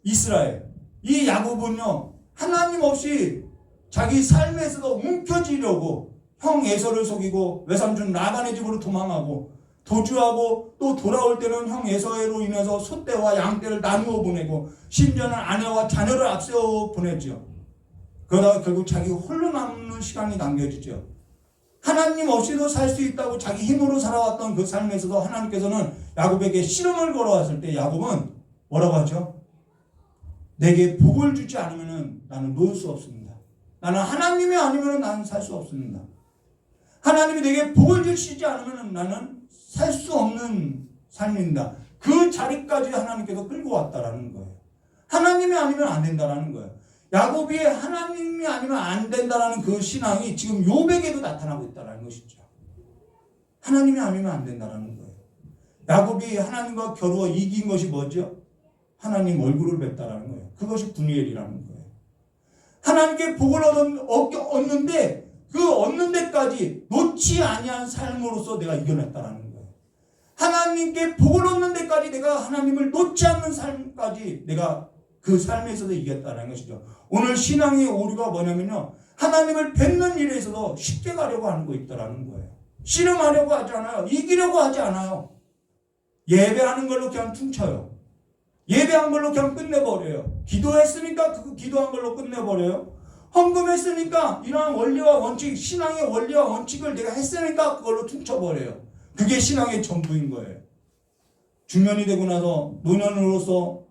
S4: 이스라엘, 이 야곱은요 하나님 없이 자기 삶에서도 움켜쥐려고 형 에서를 속이고 외삼촌 라반의 집으로 도망하고 도주하고 또 돌아올 때는 형 에서로 인해서 소떼와 양떼를 나누어 보내고 심지어는 아내와 자녀를 앞세워 보냈죠. 그러다가 결국 자기 홀로 남는 시간이 남겨지죠. 하나님 없이도 살 수 있다고 자기 힘으로 살아왔던 그 삶에서도 하나님께서는 야곱에게 시름을 걸어왔을 때 야곱은 뭐라고 하죠? 내게 복을 주지 않으면 나는 놓을 수 없습니다. 나는 하나님이 아니면 나는 살 수 없습니다. 하나님이 내게 복을 주시지 않으면 나는 살 수 없는 삶입니다. 그 자리까지 하나님께서 끌고 왔다라는 거예요. 하나님이 아니면 안 된다라는 거예요. 야곱이 하나님이 아니면 안 된다라는 그 신앙이 지금 욥에게도 나타나고 있다라는 것이죠. 하나님이 아니면 안 된다라는 거예요. 야곱이 하나님과 겨루어 이긴 것이 뭐죠? 하나님 얼굴을 뵀다라는 거예요. 그것이 분이엘이라는 거예요. 하나님께 복을 얻는데 그 얻는 데까지 놓지 아니한 삶으로서 내가 이겨냈다라는 거예요. 하나님께 복을 얻는 데까지 내가 하나님을 놓지 않는 삶까지 내가 그 삶에서도 이겼다는 것이죠. 오늘 신앙의 오류가 뭐냐면요. 하나님을 뵙는 일에 있어서 쉽게 가려고 하는 거 있다라는 거예요. 씨름하려고 하지 않아요. 이기려고 하지 않아요. 예배하는 걸로 그냥 퉁쳐요. 예배한 걸로 그냥 끝내버려요. 기도했으니까 그 기도한 걸로 끝내버려요. 헌금했으니까 이러한 원리와 원칙, 신앙의 원리와 원칙을 내가 했으니까 그걸로 퉁쳐버려요. 그게 신앙의 전부인 거예요. 중년이 되고 나서 노년으로서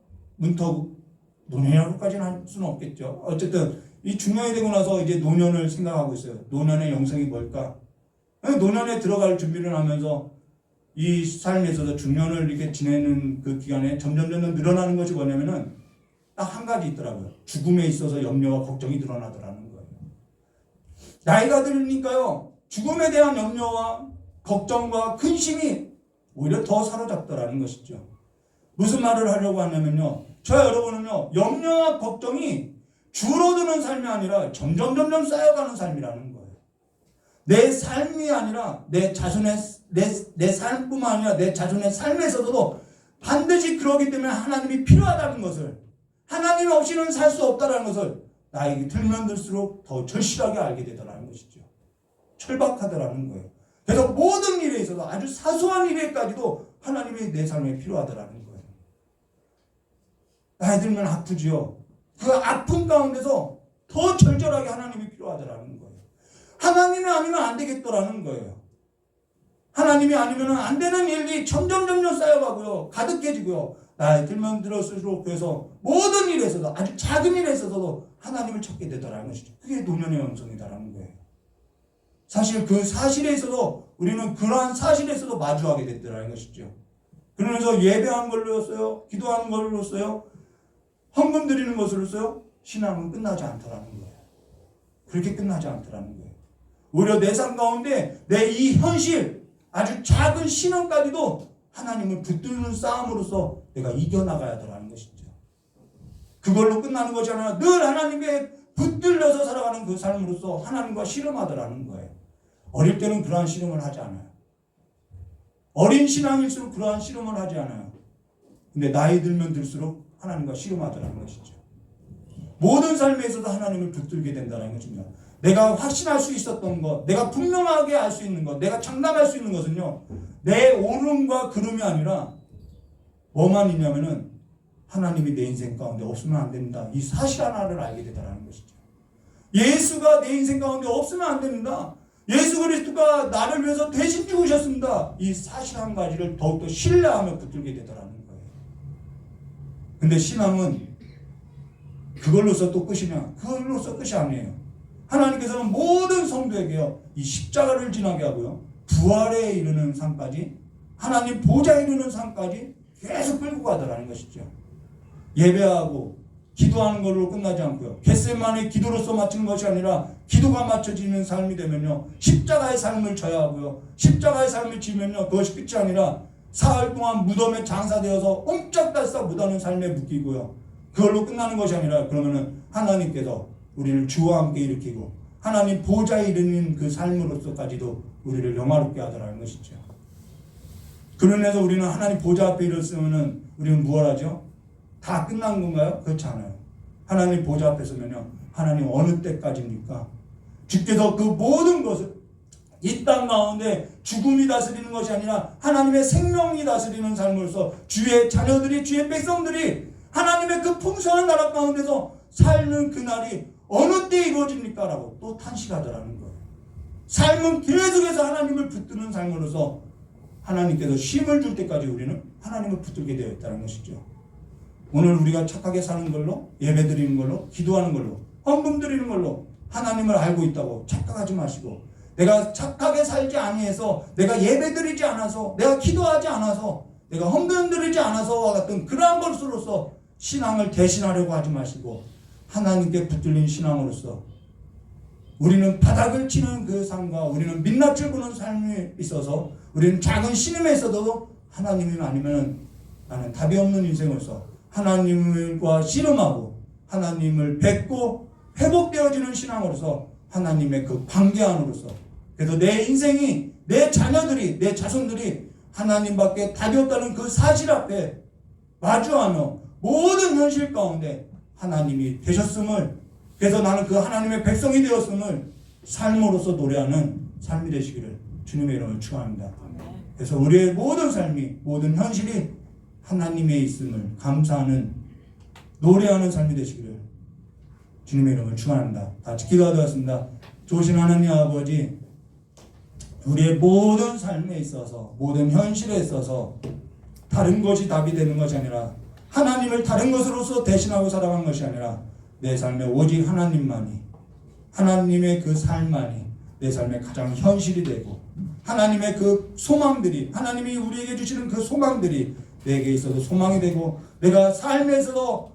S4: 노년이라고까지는 할 수는 없겠죠. 어쨌든 이 중년이 되고 나서 이제 노년을 생각하고 있어요. 노년의 영성이 뭘까? 노년에 들어갈 준비를 하면서 이 삶에서도 중년을 이렇게 지내는 그 기간에 점점 늘어나는 것이 뭐냐면은 딱 한 가지 있더라고요. 죽음에 있어서 염려와 걱정이 늘어나더라는 거예요. 나이가 들으니까요. 죽음에 대한 염려와 걱정과 근심이 오히려 더 사로잡더라는 것이죠. 무슨 말을 하려고 하냐면요. 저 여러분은요. 염려와 걱정이 줄어드는 삶이 아니라 점점 쌓여가는 삶이라는 거예요. 내 삶이 아니라 내 삶뿐만 아니라 내 자손의 삶에서도 반드시 그러기 때문에 하나님이 필요하다는 것을, 하나님 없이는 살 수 없다는 것을 나에게 들면 들수록 더 절실하게 알게 되더라는 것이죠. 철박하더라는 거예요. 그래서 모든 일에 있어서 아주 사소한 일에까지도 하나님이 내 삶에 필요하더라는 거예요. 나이 들면 아프지요. 그 아픔 가운데서 더 절절하게 하나님이 필요하더라는 거예요. 하나님이 아니면 안 되겠더라는 거예요. 하나님이 아니면 안 되는 일이 점점 쌓여가고요. 가득해지고요. 나이 들면 들었을수록 그래서 모든 일에서도 아주 작은 일에서도 하나님을 찾게 되더라는 것이죠. 그게 노년의 영성이다라는 거예요. 사실 그 사실에 있어도 우리는 그러한 사실에서도 마주하게 됐더라는 것이죠. 그러면서 예배한 걸로였어요. 기도하는 걸로였어요. 헌금 드리는 것으로서요. 신앙은 끝나지 않더라는 거예요. 그렇게 끝나지 않더라는 거예요. 오히려 내 삶 가운데 내 이 현실 아주 작은 신앙까지도 하나님을 붙들는 싸움으로서 내가 이겨나가야 하더라는 것이죠. 그걸로 끝나는 것이 아니라 늘 하나님께 붙들려서 살아가는 그 삶으로서 하나님과 씨름하더라는 거예요. 어릴 때는 그러한 씨름을 하지 않아요. 어린 신앙일수록 그러한 씨름을 하지 않아요. 근데 나이 들면 들수록 하나님과 씨름하더라는 것이죠. 모든 삶에 있어서 하나님을 붙들게 된다는 것입니다. 내가 확신할 수 있었던 것, 내가 분명하게 알 수 있는 것, 내가 장담할 수 있는 것은요, 내 오름과 그름이 아니라 뭐만 있냐면은 하나님이 내 인생 가운데 없으면 안 됩니다. 이 사실 하나를 알게 되더라는 것이죠. 예수가 내 인생 가운데 없으면 안 됩니다. 예수 그리스도가 나를 위해서 대신 죽으셨습니다. 이 사실 한 가지를 더욱더 신뢰하며 붙들게 되더라는 거예요. 근데 신앙은 그걸로서 또 끝이냐? 그걸로서 끝이 아니에요. 하나님께서는 모든 성도에게요, 이 십자가를 지나게 하고요, 부활에 이르는 삶까지, 하나님 보좌에 이르는 삶까지 계속 끌고 가더라는 것이죠. 예배하고 기도하는 걸로 끝나지 않고요. 겟세마네 기도로서 마치는 것이 아니라 기도가 맞춰지는 삶이 되면요. 십자가의 삶을 져야 하고요. 십자가의 삶을 지면요. 그것이 끝이 아니라 사흘 동안 무덤에 장사되어서 옴짝달싹 못하는 삶에 묶이고요. 그걸로 끝나는 것이 아니라 그러면은 하나님께서 우리를 주와 함께 일으키고 하나님 보좌에 이르는 그 삶으로서까지도 우리를 영화롭게 하더라는 것이죠. 그런 면에서 우리는 하나님 보좌 앞에 이르렀으면은 우리는 무엇 하죠? 다 끝난 건가요? 그렇지 않아요. 하나님 보좌 앞에 서면요. 하나님 어느 때까지입니까? 주께서 그 모든 것을 이 땅 가운데 죽음이 다스리는 것이 아니라 하나님의 생명이 다스리는 삶으로서 주의 자녀들이 주의 백성들이 하나님의 그 풍성한 나라 가운데서 살는 그날이 어느 때 이루어집니까? 라고 또 탄식하더라는 거예요. 삶은 계속해서 하나님을 붙드는 삶으로서 하나님께서 쉼을 줄 때까지 우리는 하나님을 붙들게 되어 있다는 것이죠. 오늘 우리가 착하게 사는 걸로, 예배 드리는 걸로, 기도하는 걸로, 헌금 드리는 걸로 하나님을 알고 있다고 착각하지 마시고, 내가 착하게 살지 아니해서, 내가 예배 드리지 않아서, 내가 기도하지 않아서, 내가 헌금 드리지 않아서와 같은 그러한 것으로서 신앙을 대신하려고 하지 마시고, 하나님께 붙들린 신앙으로서 우리는 바닥을 치는 그 삶과 우리는 민낯을 보는 삶에 있어서 우리는 작은 신음에 있어도 하나님이 아니면 나는 답이 없는 인생으로서 하나님과 씨름하고 하나님을 뵙고 회복되어지는 신앙으로서 하나님의 그 관계 안으로서, 그래서 내 인생이, 내 자녀들이, 내 자손들이 하나님밖에 답이 없다는 그 사실 앞에 마주하며 모든 현실 가운데 하나님이 되셨음을, 그래서 나는 그 하나님의 백성이 되었음을 삶으로서 노래하는 삶이 되시기를 주님의 이름으로 축원합니다. 그래서 우리의 모든 삶이, 모든 현실이 하나님의 있음을 감사하는, 노래하는 삶이 되시기를 주님의 이름으로 축원합니다. 다 같이 기도하겠습니다. 좋으신 하나님 아버지, 우리의 모든 삶에 있어서, 모든 현실에 있어서 다른 것이 답이 되는 것이 아니라, 하나님을 다른 것으로서 대신하고 살아간 것이 아니라 내 삶에 오직 하나님만이, 하나님의 그 삶만이 내 삶의 가장 현실이 되고, 하나님의 그 소망들이, 하나님이 우리에게 주시는 그 소망들이 내게 있어도 소망이 되고, 내가 삶에서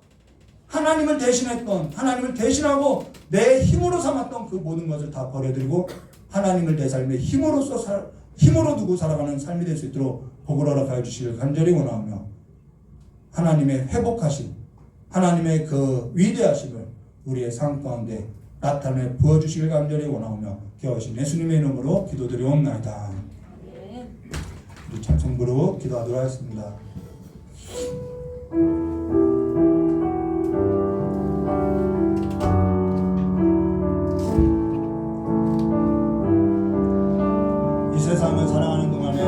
S4: 하나님을 대신했던, 하나님을 대신하고 내 힘으로 삼았던 그 모든 것을 다 버려두고 하나님을 내 삶의 힘으로 두고 살아가는 삶이 될 수 있도록 복을 허락하여 주시길 간절히 원하며, 하나님의 회복하심, 하나님의 그 위대하심을 우리의 삶 가운데 나타내 부어주시길 간절히 원하오며 기도하신 예수님의 이름으로 기도드리옵나이다. 우리 찬송 부르고 기도하도록 하겠습니다. 이 세상을 살아가는 동안에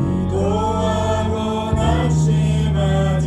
S5: 기도하고 낙심하지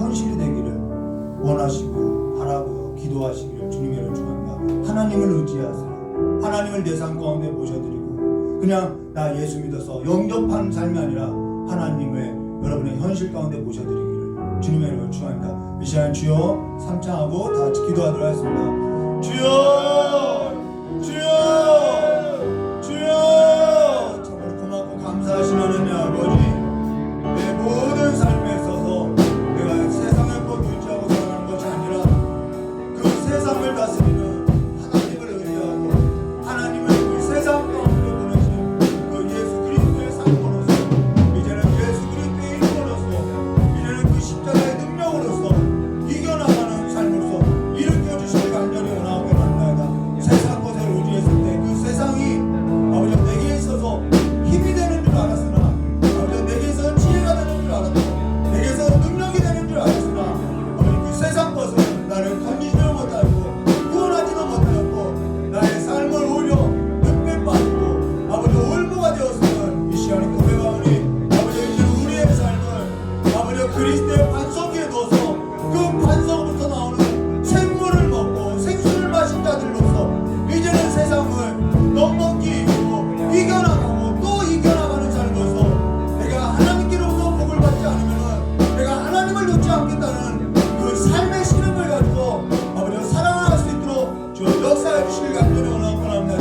S4: 현실이 되기를 원하시고 바라고 기도하시기를 주님의 이름으로 축원합니다. 하나님을 의지하세요. 하나님을 내 삶 가운데 모셔드리고 그냥 나 예수 믿어서 영접하는 삶이 아니라 하나님의 여러분의 현실 가운데 모셔드리기를 주님의 이름으로 축원합니다. 이 시간 주여 삼창하고 다 같이 기도하도록 하겠습니다. 주여 주여 주여 정말 고맙고 감사하신 하나님 아버지, 내 모든 삶에 있어서 내가 세상의 것 의지하고 살아가는 것이 아니라 그 세상을 다스리는 하나님을 의지하고 하나님을 그 세상 가운데 보내신 그 예수 그리스도의 삶으로서 이제는 예수 그리스도의 이름으로서 이제는 그 십자가의 능력으로서 이겨나가는 삶으로서 일으켜 주시길 간절히 원하고 만나다. 세상 것을 의지했을 때 그 세상이 아버지 내게 있어서 힘이 되는 줄 알았으나 아버지 내게서 지혜가 되는 줄 알았고 내게서 능력이 되는 줄 알았으나 아버지 그 세상 것은 나를 건지지도 못하고 구원하지도 못하였고 나의 삶을 오히려 늪에 빠지고 아버지 올무가 되었으면 이 시간에 고백하오니 아버지 이제 우리의 삶을 아버지 그리스도의 반석 위에 둬서 그 반석으로부터 나오는 생물을 먹고 생수를 마신 자들로서 이제는 세상을 넉넉히 이기고 이겨나가고 또 이겨나가는 삶으로서 내가 하나님께로부터 복을 받지 않으면 내가 하나님을 놓지 않겠다는 그 삶의 신음을 가지고 아버지 살아갈 수 있도록 저 역사해 주시길 간절히 원하고 합니다.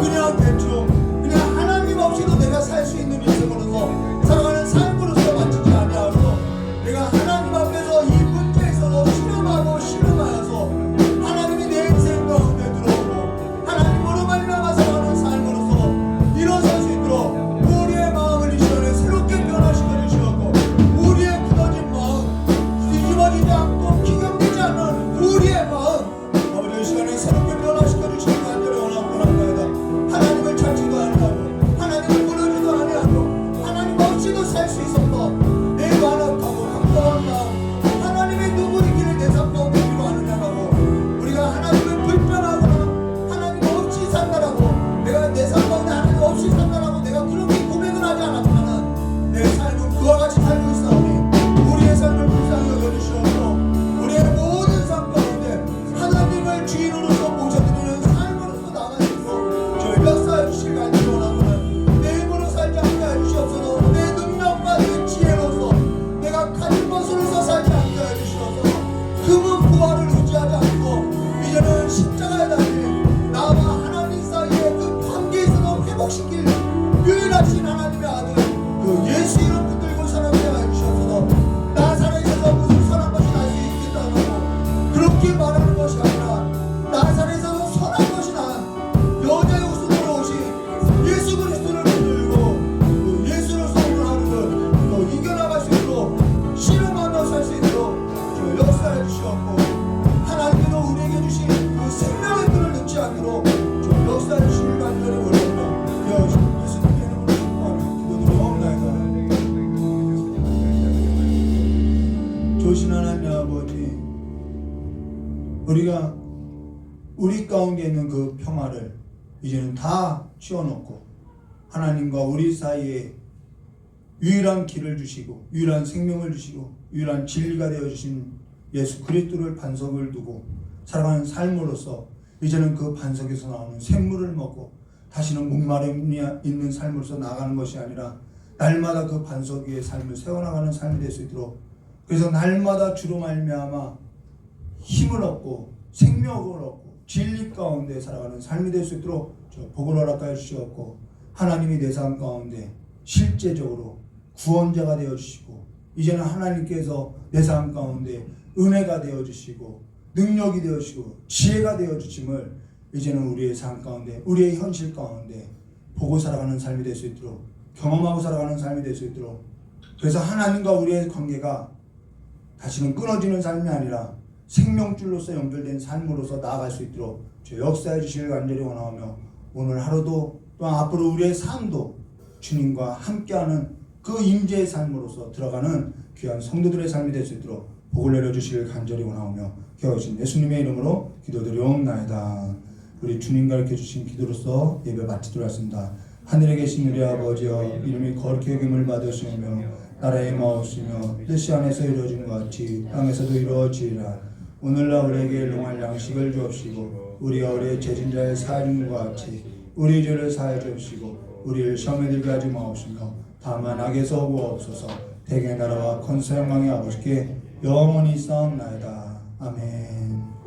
S4: 그냥 대충 그냥 하나님 없이도 내가 살 수 있는 인생으로서 살아가는 삶으로서 마치지 아니하고 내가 하나님 앞에서 이 문제에 있어서 실험하고 실험하여서 하나님이 내 인생 가운데 들어오고 하나님으로 말미암아 살아가는 삶으로서 일어설 수 있도록 우리의 마음을 이 시간에 새롭게 변화시켜 주시고 우리의 굳어진 마음 뒤집어지지 않고 기경되지 않는 우리의 마음 아버지 이 시간에 새롭게 변화시켜 주시기 간절히 원하고 합니다. 하나님을 찾지도 아니하고 하나님을 부르지도 아니하고 하나님 없이도 살 수 있었고 내 완악하고 감사한 마음 하나님의 눈물이 길을 내 삶 가운데 필요하느냐고 우리가 하나님을 불편하거나 하나님 없이 산다라고 내가 내 삶 가운데 하나님 없이 산다라고 내가 그렇게 고백은 하지 않았지만 내 삶은 그와 같이 살고 있사오니 우리의 삶을 불쌍히 여겨주시옵고 우리의 모든 삶 가운데 하나님을 주인으로서 모셔드리는 삶으로서 나가시고 저희 역사해 주실 간절히 원하고는 내 힘으로 살지 않게 해주시옵소서. 내 능력과 내 지혜로서 내가 가진 것으로서 살지 않게 해주시옵소서. 금은 부활을 의지하지 않고 이제는 십자가에 달린 나와 하나님 사이의 그 관계에 있어서 회복시킬 유일하신 하나님의 아들 그 예수 이름 붙들고 살아가게 해주시옵소서. 나 살아있어서 무슨 선한 것이 날 수 있겠다고 그렇게 말하는 것이 아니라 나 살아있어서 선한 것이 난 여자의 웃음으로 오신 예수 그리스도를 붙들고 그 예수로서 오늘 하루를 또 이겨나갈 수 있도록 실험하며 살 수 있도록 저 역사해 주시옵고 하나님께서 우리에게 주신 그 생명의 끈을 놓지 않도록 저 역사해 주시길 간절히 원합니다. 예수님의 이름으로 축복하며 기도드리옵나이다. 조신 하나님 아버지, 우리가 우리 가운데 있는 그 평화를 이제는 다 치워놓고 하나님과 우리 사이에 유일한 길을 주시고 유일한 생명을 주시고 유일한 진리가 되어주신 예수 그리스도를 반석을 두고 살아가는 삶으로서 이제는 그 반석에서 나오는 샘물을 먹고 다시는 목마름이 있는 삶으로서 나아가는 것이 아니라 날마다 그 반석 위에 삶을 세워나가는 삶이 될 수 있도록 그래서 날마다 주로 말미암아 힘을 얻고 생명을 얻고 진리 가운데 살아가는 삶이 될 수 있도록 저 복을 허락하여 주시옵고 하나님이 내 삶 가운데 실제적으로 구원자가 되어주시고 이제는 하나님께서 내 삶 가운데 은혜가 되어주시고 능력이 되어주시고 지혜가 되어주심을 이제는 우리의 삶 가운데 우리의 현실 가운데 보고 살아가는 삶이 될 수 있도록 경험하고 살아가는 삶이 될 수 있도록 그래서 하나님과 우리의 관계가 다시는 끊어지는 삶이 아니라 생명줄로서 연결된 삶으로서 나아갈 수 있도록 주 역사해 주시길 간절히 원하오며 오늘 하루도 또한 앞으로 우리의 삶도 주님과 함께하는 그 임재의 삶으로서 들어가는 귀한 성도들의 삶이 될 수 있도록 복을 내려주시길 간절히 원하오며 기도하신 예수님의 이름으로 기도드리옵나이다. 우리 주님 가르쳐 주신 기도로서 예배 마치도록 하겠습니다. 하늘에 계신 우리 아버지여 이름이 거룩히 여김을 받으시오며
S2: 나라의 마옵시며 뜻이 안에서 이루어진 것 같이 땅에서도 이루어지리라. 오늘날 우리에게 일용할 양식을 주옵시고 우리가 우리의 죄진 자의 사하준 것 같이 우리 죄를 사하여 주옵시고 우리를 시험에 들게 하지 마옵시며 다만 악에서 구하옵소서. 대개 나라와 권세 영광의 아버지께 영원히 싸움나이다. 아멘.